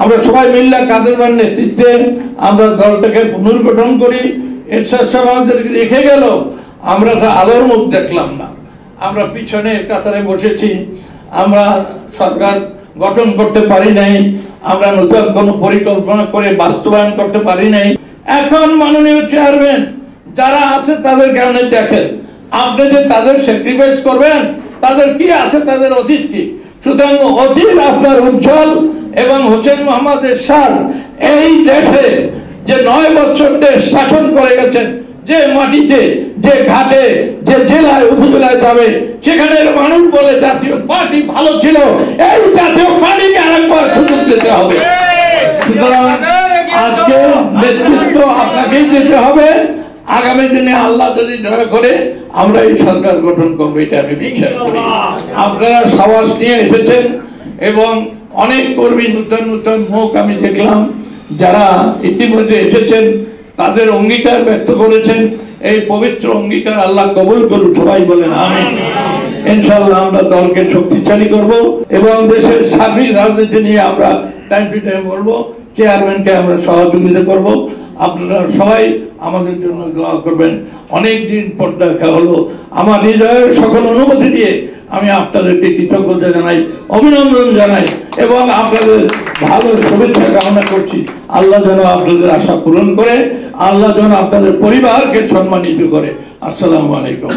আমরা সবাই মিলে কাদের ভাইয়ের নেতৃত্বে আমরা দলটাকে পুনর্গঠন করি। এরশাদ সাহেব আমাদেরকে রেখে গেল, আমরা আলোর মুখ দেখলাম না। আমরা পিছনে কাতারে বসেছি, আমরা সরকার গঠন করতে পারি নাই, আমরা নতুন কোনো পরিকল্পনা করে বাস্তবায়ন করতে পারি নাই। এখন মাননীয় চেয়ারম্যান যারা আছে তাদের কারণে দেখেন, আপনি যে তাদের স্যাক্রিফাইস করবেন, তাদের কি আছে, তাদের অতীত কি? সুতরাং অতীত আপনার উজ্জ্বল এবং হোসেন মোহাম্মদ এরশাদ এই দেশে যে 9 বছর দেশ শাসন করে গেছেন, যে মাটিতে, যে ঘাটে, যে জেলায় উপজেলায় যাবে সেখানে মানুষ বলে জাতীয় পার্টি ভালো ছিল, এই জাতীয় পার্টিকে আরেকবার সুযোগ দিতে হবে। সুতরাং আজকে নেতৃত্ব আপনাকেই দিতে হবে। আগামী দিনে আল্লাহ যদি দয়া করে আমরা এই সরকার গঠন করবো, এটা আমি বিশ্বাস করি। আপনারা সাহস নিয়ে এসেছেন এবং অনেক কর্মী, নূতন নূতন মুখ আমি দেখলাম যারা ইতিমধ্যে এসেছেন, তাদের অঙ্গীকার ব্যক্ত করেছেন। এই পবিত্র অঙ্গীকার আল্লাহ কবুল করুন, সবাই বলেন আমিন। ইনশাআল্লাহ আমরা দলকে শক্তিশালী করব এবং দেশের সার্বিক রাজনীতি নিয়ে আমরা টাইম টু টাইম বলবো, চেয়ারম্যানকে আমরা সহযোগিতা করব। আপনারা সবাই আমাদের জন্য দোয়া করবেন। অনেক দিন পর দেখা হলো, আমার হৃদয়ের সকল অনুমতি দিয়ে আমি আপনাদেরকে কৃতজ্ঞতা জানাই, অভিনন্দন জানাই এবং আপনাদের ভালো শুভেচ্ছা কামনা করছি। আল্লাহ যেন আপনাদের আশা পূরণ করে, আল্লাহ যেন আপনাদের পরিবারকে সম্মানিত করে। আসসালামু আলাইকুম।